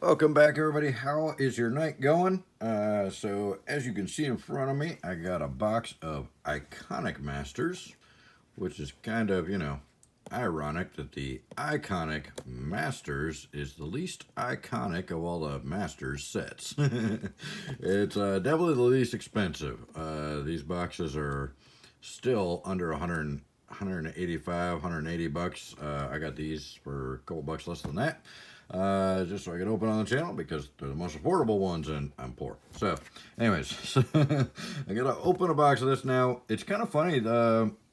Welcome back, everybody. How is your night going? So as you can see in front of me, I got a box of Iconic Masters, which is kind of, ironic that the Iconic Masters is the least iconic of all the Masters sets. It's definitely the least expensive. These boxes are still under 185, 180 bucks. I got these for a couple bucks less than that. Just so I can open on the channel because they're the most affordable ones and I'm poor. So, anyways, I gotta open a box of this now. It's kind of funny.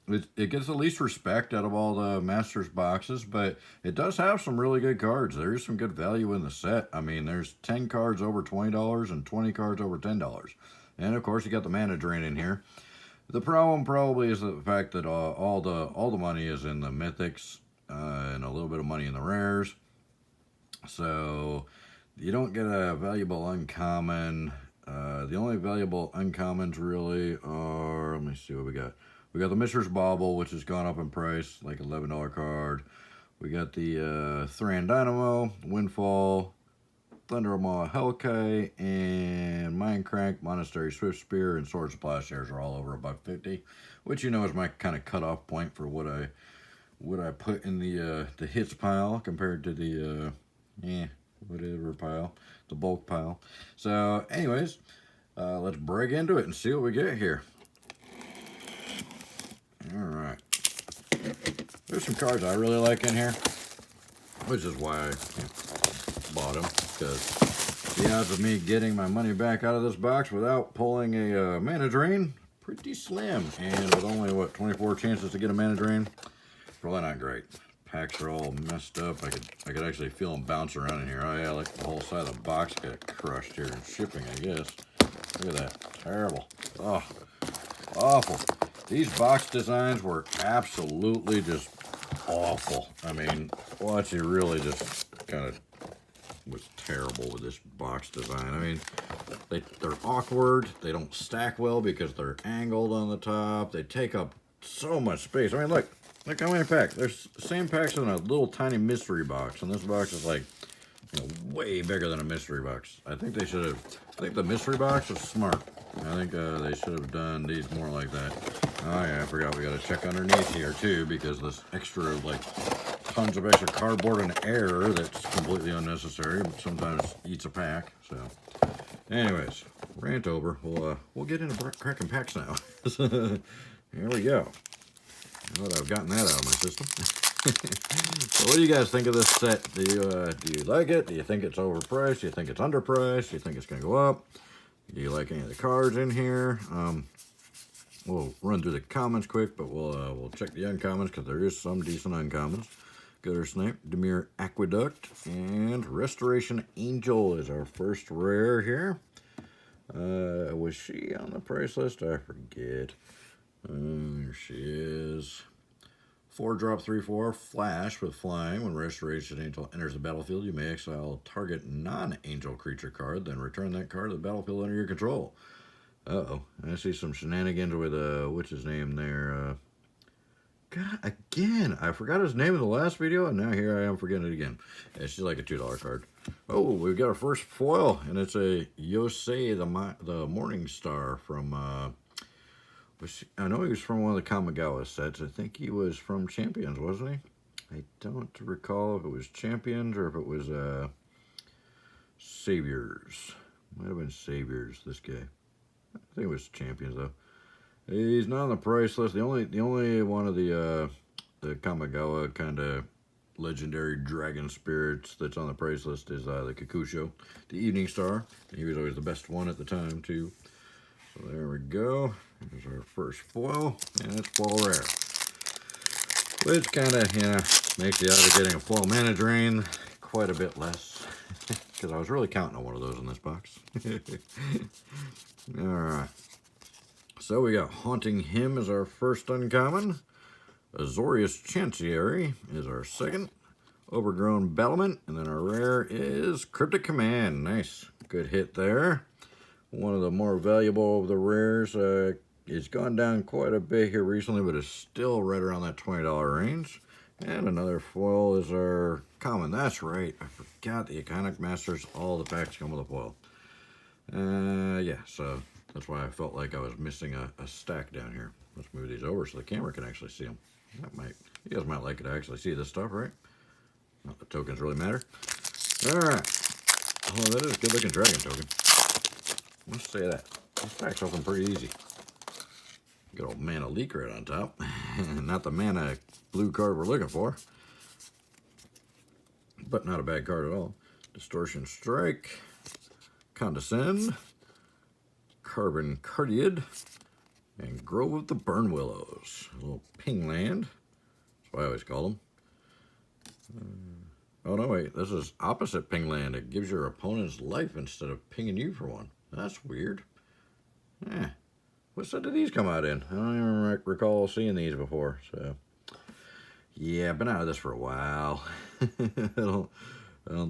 It gets the least respect out of all the Masters boxes, but it does have some really good cards. There's some good value in the set. I mean, there's 10 cards over $20 and 20 cards over $10. And of course, you got the mana drain in here. The problem probably is the fact that all the money is in the mythics and a little bit of money in the rares. So you don't get a valuable uncommon. The only valuable uncommons really are, let me see what we got. We got the Mishra's Bauble, which has gone up in price, like $11 card. We got the Thran Dynamo, Windfall, Thundermaw Hellkite, and Mindcrank, Monastery Swift Spear, and Swords of Plowshares are all over $1.50, which is my kind of cutoff point for what I put in the hits pile compared to the whatever pile, the bulk pile. So anyways, let's break into it and see what we get here. All right, there's some cards I really like in here, which is why I bought them, because the odds of me getting my money back out of this box without pulling a mana drain, pretty slim. And with only, what, 24 chances to get a mana drain, probably not great. Packs are all messed up. I could actually feel them bounce around in here. Oh yeah, like the whole side of the box got crushed here in shipping, I guess. Look at that. Terrible. Oh, awful. These box designs were absolutely just awful. I mean, Watchy really just kind of was terrible with this box design. I mean, they're awkward. They don't stack well because they're angled on the top. They take up so much space. I mean, look how many packs. There's the same packs in a little tiny mystery box, and this box is like, way bigger than a mystery box. I think the mystery box is smart. I think they should have done these more like that. Oh yeah, I forgot we got to check underneath here too, because this extra, like, tons of extra cardboard and air that's completely unnecessary, but sometimes eats a pack. So anyways, rant over. We'll get into cracking packs now. Here we go. Now that I've gotten that out of my system. So what do you guys think of this set? Do you like it? Do you think it's overpriced? Do you think it's underpriced? Do you think it's going to go up? Do you like any of the cards in here? We'll run through the comments quick, but we'll check the uncommons because there is some decent uncommons. Gutter Snipe, Demir Aqueduct, and Restoration Angel is our first rare here. Was she on the price list? I forget. There she is. 4-drop 3/4 flash with flying. When Restoration Angel enters the battlefield, you may exile a target non-angel creature card, then return that card to the battlefield under your control. Uh-oh. I see some shenanigans with, what's his name there? God, again, I forgot his name in the last video, and now here I am forgetting it again. It's just like a $2 card. Oh, we've got our first foil, and it's a Yosei the Morning Star from, I know he was from one of the Kamigawa sets. I think he was from Champions, wasn't he? I don't recall if it was Champions or if it was Saviors. Might have been Saviors, this guy. I think it was Champions, though. He's not on the price list. The only one of the Kamigawa kind of legendary dragon spirits that's on the price list is the Kakusho, the Evening Star. He was always the best one at the time, too. So there we go. Here's our first foil, and it's foil rare. Which kind of, makes the odds of getting a foil mana drain quite a bit less. Because I was really counting on one of those in this box. Alright. So we got Haunting Hymn as our first uncommon. Azorius Chancery is our second. Overgrown Battlement. And then our rare is Cryptic Command. Nice. Good hit there. One of the more valuable of the rares. It's gone down quite a bit here recently, but it's still right around that $20 range. And another foil is our common. That's right. I got the Iconic Masters. All the packs come with a foil. Yeah, so that's why I felt like I was missing a stack down here. Let's move these over so the camera can actually see them. You guys might like it to actually see this stuff, right? Not the tokens really matter. All right. Oh, that is a good looking dragon token. Let's say that. This pack's open pretty easy. Good old mana leak right on top. Not the mana blue card we're looking for. But not a bad card at all. Distortion Strike. Condescend. Carbon Cardiad. And Grove of the Burn Willows. A little ping land. That's what I always call them. Oh no, wait. This is opposite ping land. It gives your opponent's life instead of pinging you for one. That's weird. Yeah. What set did these come out in? I don't even recall seeing these before. So, yeah, I've been out of this for a while. I don't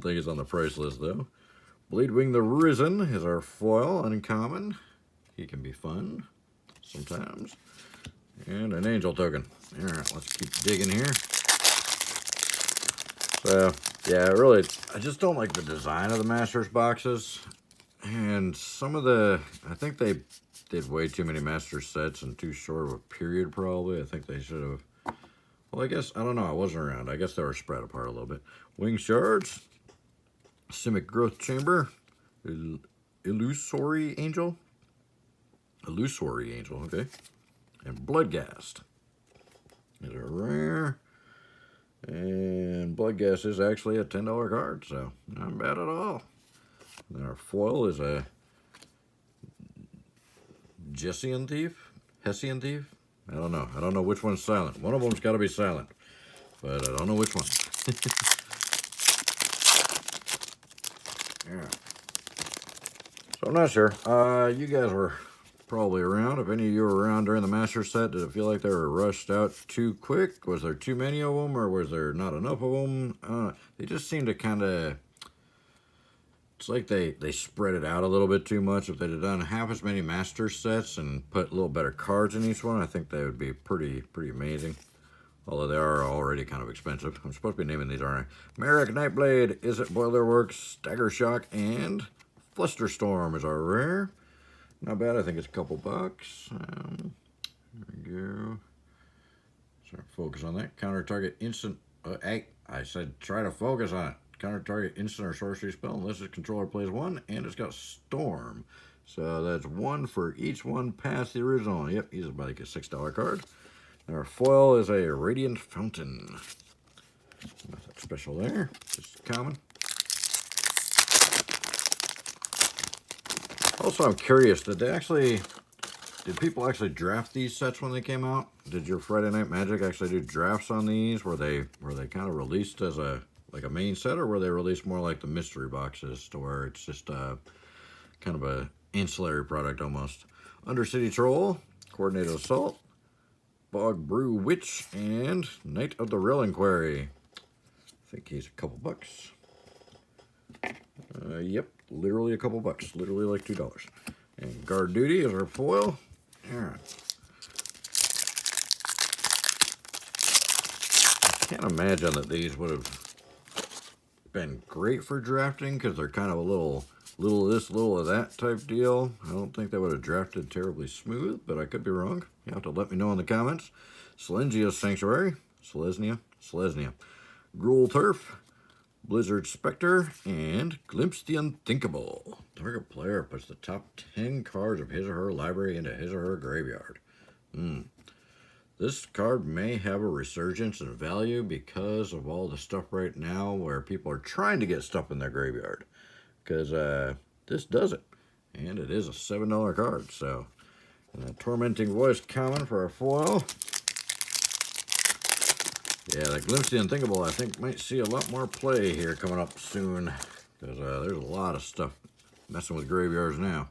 think it's on the price list, though. Bleedwing the Risen is our foil, uncommon. He can be fun sometimes. And an angel token. All right, let's keep digging here. So, yeah, really, I just don't like the design of the Masters boxes. And some of I think they did way too many Masters sets in too short of a period, probably. I think they should have, well, I guess, I don't know, I wasn't around. I guess they were spread apart a little bit. Wing Shards, Simic Growth Chamber, Illusory Angel, okay. And Bloodghast is a rare. And Bloodghast is actually a $10 card, so not bad at all. And our foil is a Hessian Thief? I don't know. I don't know which one's silent. One of them's got to be silent, but I don't know which one. Yeah. So I'm not sure. You guys were probably around. If any of you were around during the Master set, did it feel like they were rushed out too quick? Was there too many of them, or was there not enough of them? They just seem to kind of... It's like they spread it out a little bit too much. If they'd have done half as many Master sets and put a little better cards in each one, I think they would be pretty amazing. Although they are already kind of expensive. I'm supposed to be naming these, aren't I? Merrick Nightblade, Is It Boilerworks, Stagger Shock, and Flusterstorm is our rare. Not bad. I think it's a couple bucks. There we go. Start focus on that. Counter target instant. I said try to focus on it. Counter target instant or sorcery spell unless its controller plays one, and it's got Storm. So that's one for each one past the original. Yep, he's about like a $6 card. And our foil is a Radiant Fountain. Nothing special there, just common. Also, I'm curious, did people actually draft these sets when they came out? Did your Friday Night Magic actually do drafts on these? Were they kind of released as like a main set, or were they released more like the mystery boxes to where it's just kind of a ancillary product almost? Undercity Troll, Coordinated Assault, Bog Brew Witch, and Knight of the Railing Quarry. I think he's a couple bucks. Yep, literally a couple bucks. Literally like $2. And Guard Duty is our foil. All right. I can't imagine that these would have been great for drafting because they're kind of a little of this, little of that type deal. I don't think they would have drafted terribly smooth, but I could be wrong. You have to let me know in the comments. Selesnya Sanctuary, Selesnya, Gruul Turf, Blizzard Spectre, and Glimpse the Unthinkable. Target player puts the top 10 cards of his or her library into his or her graveyard. This card may have a resurgence in value because of all the stuff right now where people are trying to get stuff in their graveyard. Because this does it. And it is a $7 card. So, Tormenting Voice common for our foil. Yeah, the Glimpse the Unthinkable, I think, might see a lot more play here coming up soon. Because there's a lot of stuff messing with graveyards now.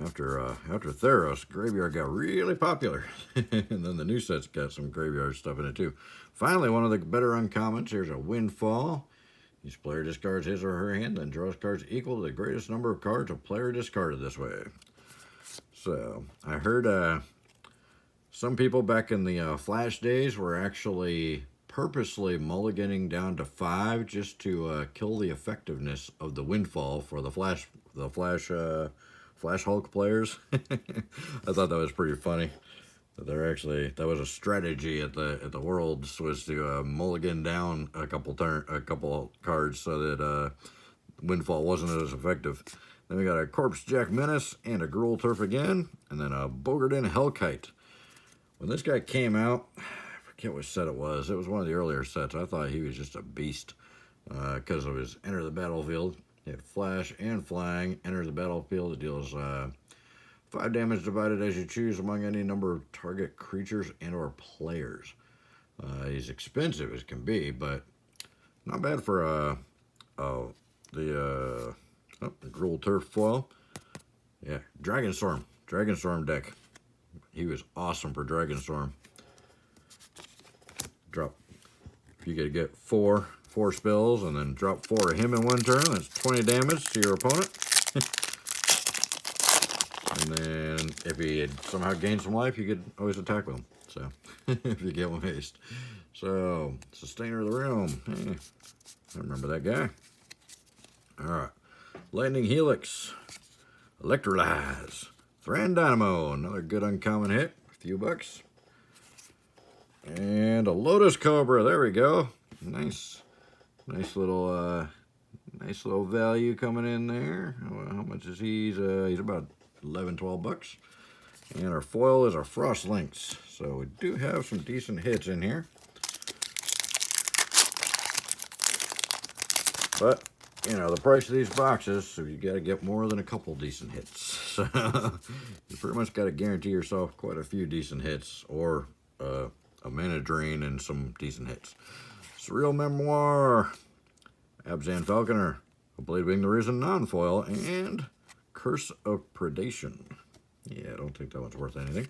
After Theros, graveyard got really popular. And then the new set's got some graveyard stuff in it too. Finally, one of the better uncommons. Here's a Windfall. Each player discards his or her hand, then draws cards equal to the greatest number of cards a player discarded this way. So, I heard some people back in the Flash days were actually purposely mulliganing down to 5 just to kill the effectiveness of the windfall for the Flash Hulk players. I thought that was pretty funny. That was a strategy at the Worlds, was to mulligan down a couple cards so that windfall wasn't as effective. Then we got a Corpse Jack Menace and a Gruul Turf again, and then a Bogarden Hellkite. When this guy came out, I forget what set it was. It was one of the earlier sets. I thought he was just a beast because of his enter the battlefield. He had flash and flying. Enter the battlefield. It deals 5 damage divided as you choose among any number of target creatures and or players. He's expensive as can be, but not bad for the Gruul Turf foil. Yeah, Dragonstorm deck. He was awesome for Dragonstorm. Drop. If you could get four spells and then drop 4 of him in one turn, that's 20 damage to your opponent. And then if he had somehow gained some life, you could always attack with him. So if you get one haste. So Sustainer of the Realm. Hey, I remember that guy. Alright. Lightning Helix. Electrolyze. Thran Dynamo. Another good uncommon hit. A few bucks. And a Lotus Cobra. There we go. Nice little value coming in there. How much is he? He's about 11, 12 bucks. And our foil is our Frost Lynx. So we do have some decent hits in here. But, you know, the price of these boxes, so you got to get more than a couple decent hits. So you pretty much got to guarantee yourself quite a few decent hits, or a mana drain and some decent hits. Surreal Memoir, Abzan Falconer, a Bladewing the Risen non-foil, and Curse of Predation. Yeah, I don't think that one's worth anything.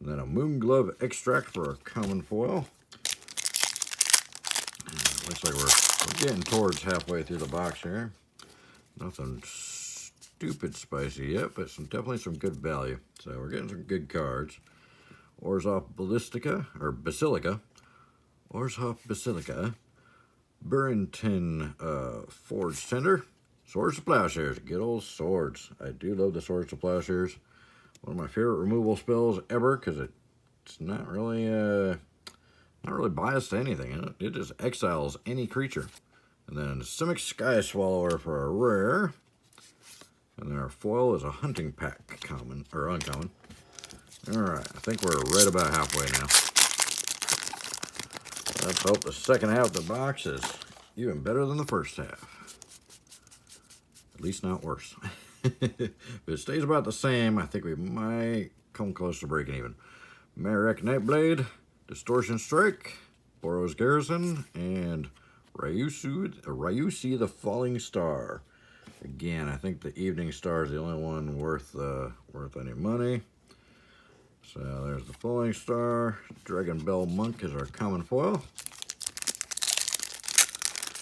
And then a Moonglove Extract for a common foil. Looks like we're getting towards halfway through the box here. Nothing stupid spicy yet, but definitely some good value. So we're getting some good cards. Orzhov Basilica. Orzhov Basilica. Burrington Forge Tender. Swords to Plowshares. Good old swords. I do love the Swords to Plowshares. One of my favorite removal spells ever, because it's not really biased to anything. It just exiles any creature. And then Simic Sky Swallower for a rare. And then our foil is a Hunting Pack, common or uncommon. Alright, I think we're right about halfway now. Let's hope the second half of the box is even better than the first half. At least not worse. If it stays about the same, I think we might come close to breaking even. Marek Nightblade, Distortion Strike, Boros Garrison, and Ryusi the Falling Star. Again, I think the Evening Star is the only one worth any money. So there's the Falling Star. Dragon Bell Monk is our common foil.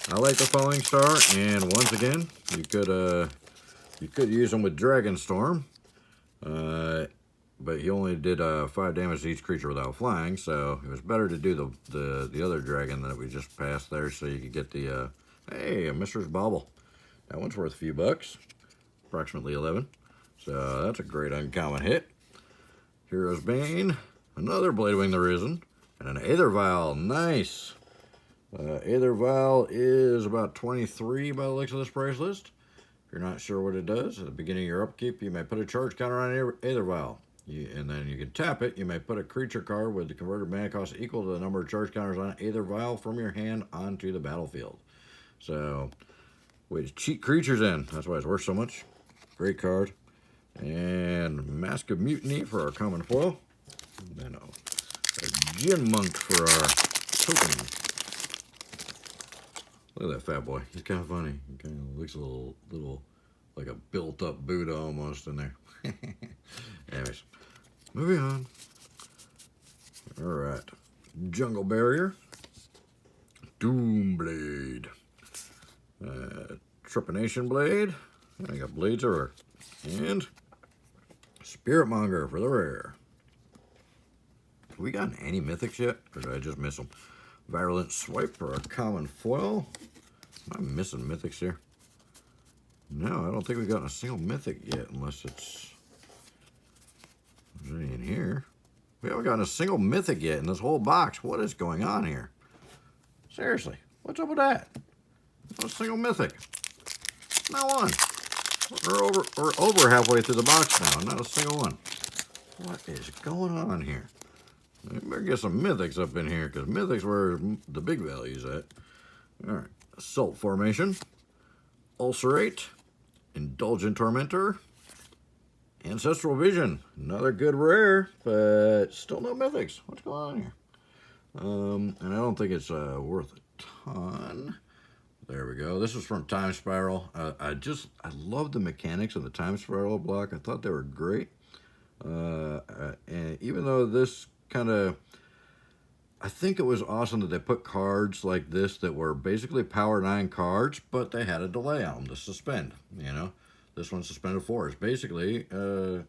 I like the Falling Star, and once again, you could use them with Dragonstorm, but he only did 5 damage to each creature without flying, so it was better to do the other dragon that we just passed there, so you could get the hey, a Mistress Bauble. That one's worth a few bucks, approximately 11. So that's a great uncommon hit. Hero's Bane, another Bladewing the Risen, and an Aether Vial. Nice. Aether Vial is about 23 by the looks of this price list. If you're not sure what it does, at the beginning of your upkeep, you may put a charge counter on Aether Vial. And then you can tap it. You may put a creature card with the converted mana cost equal to the number of charge counters on Aether Vial from your hand onto the battlefield. So, way to cheat creatures in. That's why it's worth so much. Great card. And Mask of Mutiny for our common foil. And then a Gin Monk for our token. Look at that fat boy. He's kind of funny. He kind of looks a little like a built-up Buddha almost in there. Anyways, moving on. All right. Jungle Barrier. Doomblade. Trepanation Blade. I got Blades everywhere. And Spirit Monger for the rare. Have we gotten any mythics yet? Or did I just miss them? Virulent Swipe for a common foil. Am I missing mythics here? No, I don't think we've gotten a single mythic yet, unless it's... Is there any in here? We haven't gotten a single mythic yet in this whole box. What is going on here? Seriously, what's up with that? Not a single mythic. Not one. We're over halfway through the box now, and not a single one. What is going on here? We better get some mythics up in here, because mythics where the big value's at. Alright, Assault Formation, Ulcerate, Indulgent Tormentor, Ancestral Vision. Another good rare, but still no mythics. What's going on here? And I don't think it's worth a ton. There we go. This is from Time Spiral. I love the mechanics of the Time Spiral block. I thought they were great. And even though this kind of... I think it was awesome that they put cards like this that were basically Power 9 cards, but they had a delay on them to suspend, you know. This one's suspended 4. It's basically, you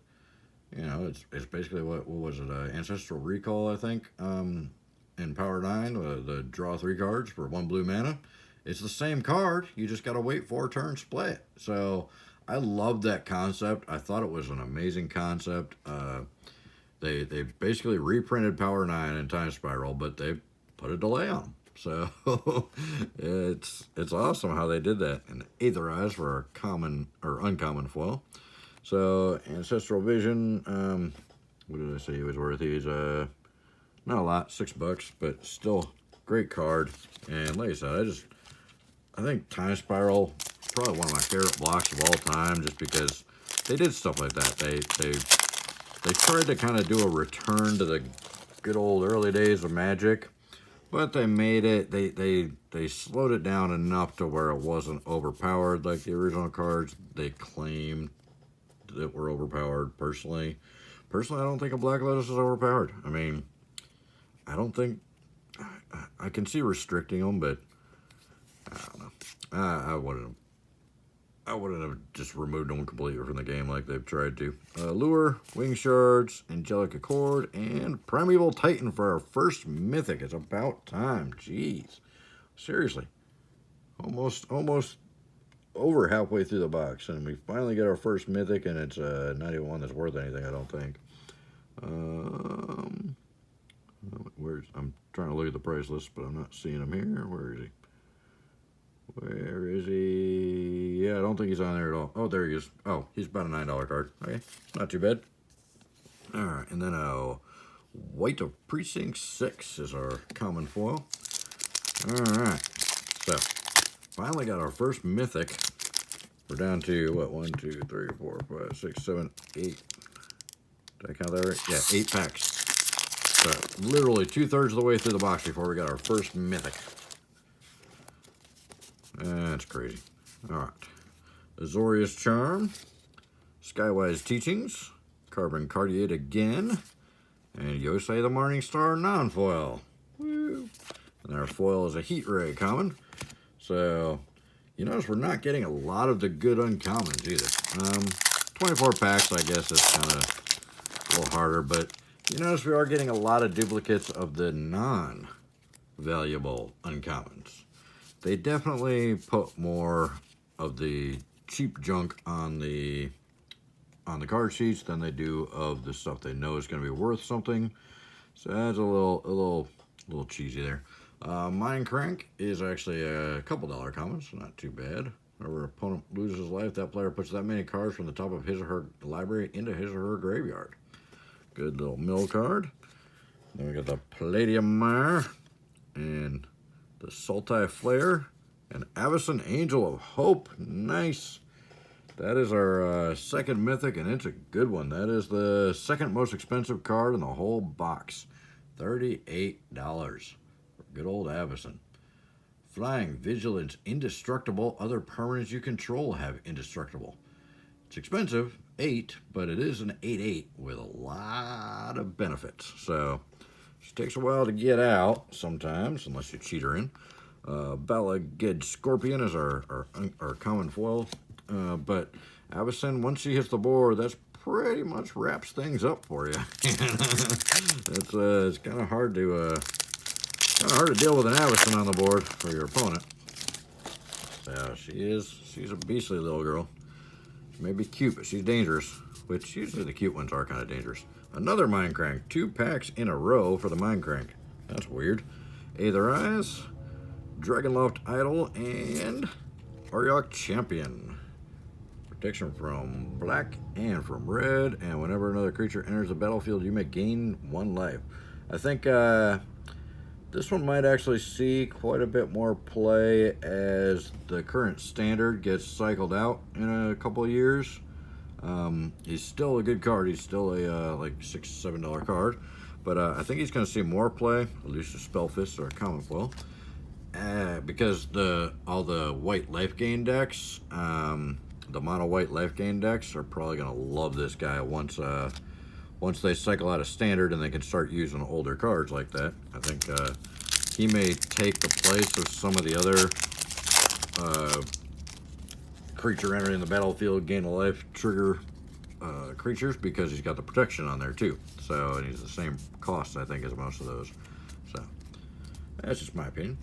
know, it's basically, what was it, Ancestral Recall, I think, in Power 9, the draw 3 cards for 1 blue mana. It's the same card, you just got to wait 4 turns, play it. So, I love that concept. I thought it was an amazing concept. They basically reprinted Power 9 and Time Spiral, but they put a delay on them. So it's awesome how they did that. And Aetherize for a common or uncommon foil. So Ancestral Vision, what did I say he was worth? He's not a lot, $6, but still great card. And like I said, I think Time Spiral is probably one of my favorite blocks of all time, just because they did stuff like that. They tried to kind of do a return to the good old early days of Magic, but they made it, they slowed it down enough to where it wasn't overpowered like the original cards they claimed that were overpowered. Personally, I don't think a Black Lotus is overpowered. I mean, I don't think, I can see restricting them, but I don't know. I wouldn't have just removed them completely from the game like they've tried to. Lure, Wing Shards, Angelic Accord, and Primeval Titan for our first mythic. It's about time. Jeez. Seriously. Almost over halfway through the box. And we finally get our first mythic, and it's not even one that's worth anything, I don't think. I'm trying to look at the price list, but I'm not seeing him here. Where is he? Where is he? Yeah, I don't think he's on there at all. Oh, there he is. Oh, he's about a $9 card. Okay, not too bad. All right, and then White of Precinct 6 is our common foil. All right, so finally got our first mythic. We're down to, what, 1, 2, 3, 4, 5, 6, 7, 8. Did I count that right? Yeah, 8 packs. So literally 2/3 of the way through the box before we got our first mythic. That's crazy. Alright. Azorius Charm, Skywise Teachings, Carbon Cardiate again, and Yosei the Morning Star non-foil. Woo! And our foil is a Heat Ray common. So, you notice we're not getting a lot of the good uncommons either. 24 packs, I guess, is kind of a little harder, but you notice we are getting a lot of duplicates of the non-valuable uncommons. They definitely put more of the cheap junk on the card sheets than they do of the stuff they know is going to be worth something. So that's a little cheesy there. Mind Crank is actually a couple dollar commons, so not too bad. Whenever an opponent loses life, that player puts that many cards from the top of his or her library into his or her graveyard. Good little mill card. Then we got the Palladium Mire and the Sultai Flare, and Avacyn Angel of Hope. Nice. That is our second mythic, and it's a good one. That is the second most expensive card in the whole box. $38 for good old Avacyn. Flying, Vigilance, Indestructible. Other permanents you control have Indestructible. It's expensive, 8, but it is an 8/8 with a lot of benefits. So it takes a while to get out sometimes, unless you cheat her in. Balaged Scorpion is our common foil. But Avacyn, once she hits the board, that's pretty much wraps things up for you. It's kind of hard to Kind of hard to deal with an Avison on the board for your opponent. So she's a beastly little girl. She may be cute, but she's dangerous, which usually the cute ones are kind of dangerous. Another Mind Crank. 2 packs in a row for the Mind Crank. That's weird. Aether Eyes, Dragonloft Idol, and Aryok Champion. Protection from black and from red, and whenever another creature enters the battlefield, you may gain 1 life. I think this one might actually see quite a bit more play as the current standard gets cycled out in a couple of years. He's still a good card. He's still a like $6 or $7 card, but I think he's going to see more play. Elusive Spellfist or a common foil, because all the white life gain decks, the mono white life gain decks are probably going to love this guy once they cycle out of standard and they can start using older cards like that. I think he may take the place of some of the other creature entering the battlefield gain a life trigger creatures, because he's got the protection on there too. So, and he's the same cost, I think, as most of those. So that's just my opinion.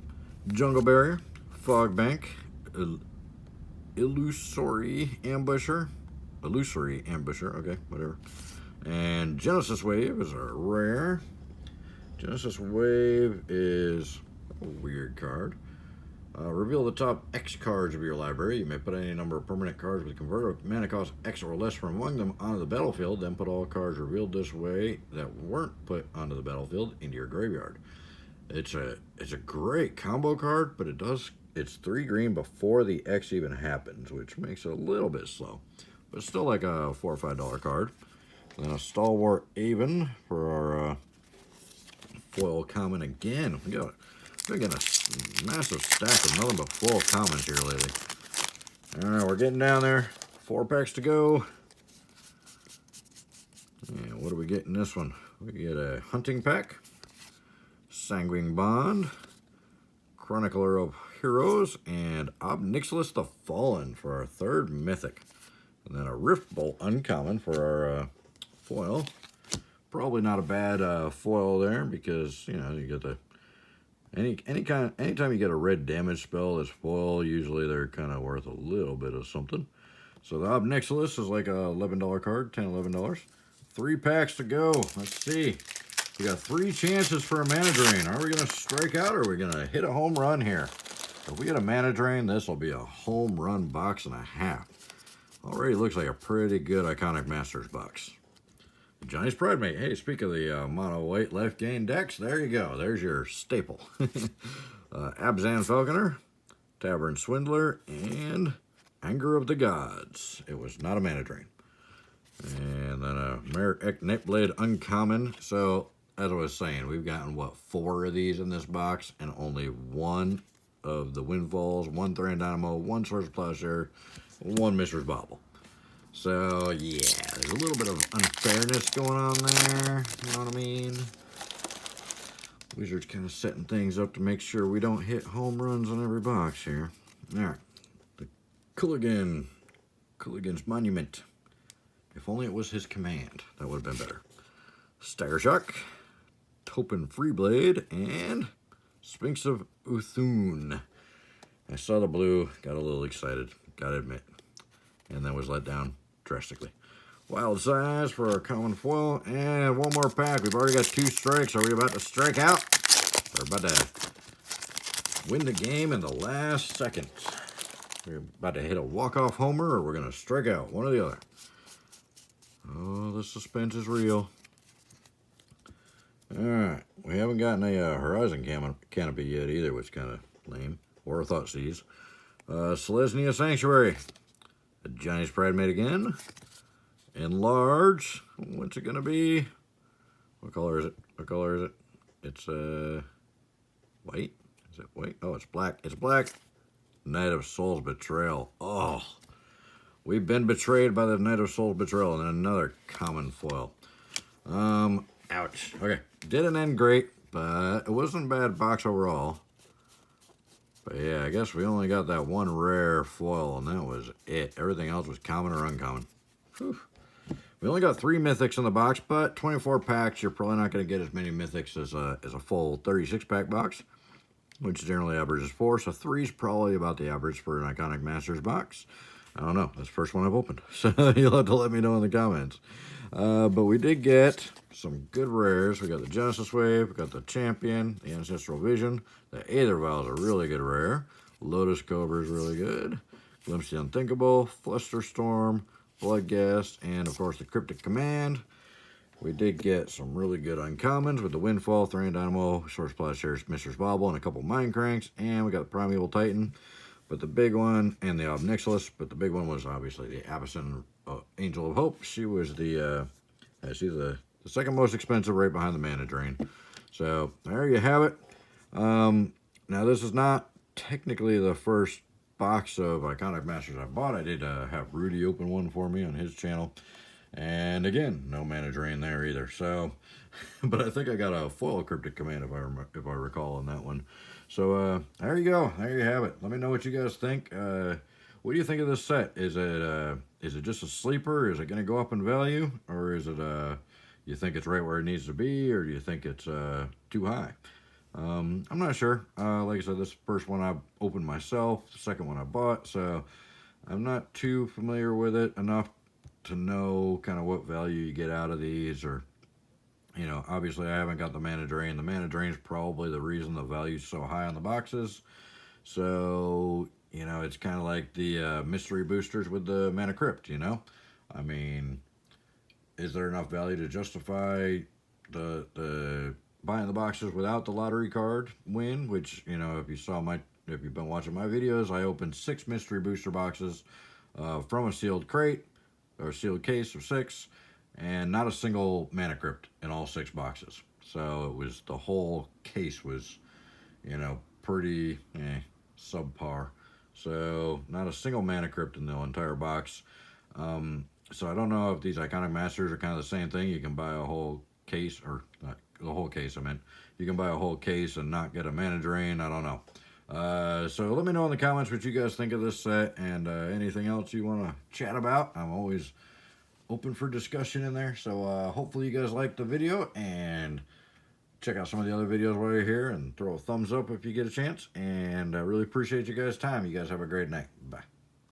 Jungle Barrier, Fog Bank, Illusory Ambusher, okay, whatever. And Genesis Wave is a rare. Genesis Wave is a weird card. Reveal the top X cards of your library. You may put any number of permanent cards with converter mana cost X or less from among them onto the battlefield. Then put all cards revealed this way that weren't put onto the battlefield into your graveyard. It's a great combo card, but it's 3 green before the X even happens, which makes it a little bit slow, but it's still like a $4 or $5 card. And then a Stalwart Avon for our foil common again. We're getting a massive stack of nothing but foil commons here lately. All right, we're getting down there. 4 packs to go. And what do we get in this one? We get a Hunting Pack, Sanguine Bond, Chronicler of Heroes, and Obnixilis the Fallen for our 3rd mythic. And then a Rift Bolt uncommon for our foil. Probably not a bad foil there, because you know you get the anytime you get a red damage spell as foil, usually they're kind of worth a little bit of something. So the Obnixilis is like a $11 card, $10, $11. 3 packs to go. Let's see. We got 3 chances for a mana drain. Are we going to strike out, or are we going to hit a home run here? If we get a mana drain, this will be a home run box and a half. Already looks like a pretty good Iconic Masters box. Johnny's Pride Mate. Hey, speak of the mono white life gain decks, there you go. There's your staple. Abzan Falconer, Tavern Swindler, and Anger of the Gods. It was not a mana drain. And then a Merrick Nightblade uncommon. So, as I was saying, we've gotten, what, 4 of these in this box, and only 1 of the Windfalls, 1 Thran Dynamo, 1 Swords of Plowshare, 1 Mistress Bauble. So, yeah, there's a little bit of unfairness going on there, you know what I mean? Wizards kind of setting things up to make sure we don't hit home runs on every box here. All right, the Cooligan's Monument. If only it was his command, that would have been better. Stagger Shock, Topin Freeblade, and Sphinx of Uthun. I saw the blue, got a little excited, gotta admit, and then was let down drastically. Wild Size for our common foil, and 1 more pack. We've already got 2 strikes. Are we about to strike out? We're about to win the game in the last second. We're about to hit a walk-off homer, or we're going to strike out, one or the other. Oh, the suspense is real. All right, we haven't gotten a Horizon Canopy yet either, which is kind of lame. Or a Thoughtseize. Selesnya Sanctuary. A Johnny's Pride Mate again. Enlarge. What's it going to be? What color is it? What color is it? It's white. Is it white? Oh, it's black. It's black. Knight of Souls Betrayal. Oh, we've been betrayed by the Knight of Souls Betrayal, and another common foil. Ouch. Okay, didn't end great, but it wasn't a bad box overall. But yeah, I guess we only got that 1 rare foil, and that was it. Everything else was common or uncommon. Whew. We only got 3 mythics in the box, but 24 packs, you're probably not going to get as many mythics as a full 36-pack box, which generally averages 4, so 3 is probably about the average for an Iconic Masters box. I don't know. That's the first one I've opened, so you'll have to let me know in the comments. But we did get some good rares. We got the Genesis Wave, we got the Champion, the Ancestral Vision, the Aether Vial is a really good rare, Lotus Cobra is really good, Glimpse the Unthinkable, Flusterstorm, Bloodghast, and of course the Cryptic Command. We did get some really good uncommons with the Windfall, Thran Dynamo, Source Plowshares, Mistress Bauble, and a couple Mind Cranks, and we got the Primeval Titan. But the big one, and the Obnixilis, but the big one was obviously the Abyssin Angel of Hope. She was the second most expensive, right behind the Mana Drain. So there you have it. Now this is not technically the first box of Iconic Masters I bought. I did have Rudy open one for me on his channel. And again, no Mana Drain there either. So, but I think I got a foil Cryptic Command if I recall on that one. So there you go. There you have it. Let me know what you guys think. What do you think of this set? Is it just a sleeper? Is it going to go up in value, or is it you think it's right where it needs to be, or do you think it's too high? I'm not sure. Like I said, this is the first one I opened myself, the second one I bought, so I'm not too familiar with it enough to know kind of what value you get out of these, or, you know, obviously I haven't got the Mana Drain. The Mana Drain is probably the reason the value's so high on the boxes. So, you know, it's kind of like the mystery boosters with the Mana Crypt, you know? I mean, is there enough value to justify the buying the boxes without the lottery card win? Which, you know, if you've been watching my videos, I opened 6 mystery booster boxes from a sealed crate, or sealed case of 6, and not a single Mana Crypt in all 6 boxes. So it was, the whole case was, you know, pretty subpar. So not a single Mana Crypt in the entire box. So I don't know if these Iconic Masters are kind of the same thing. You can buy a whole case, or not the whole case, I meant. You can buy a whole case and not get a Mana Drain. I don't know. So let me know in the comments what you guys think of this set, and anything else you want to chat about. I'm always open for discussion in there. So hopefully you guys liked the video, and check out some of the other videos while you're here, and throw a thumbs up if you get a chance. And I really appreciate you guys' time. You guys have a great night. Bye.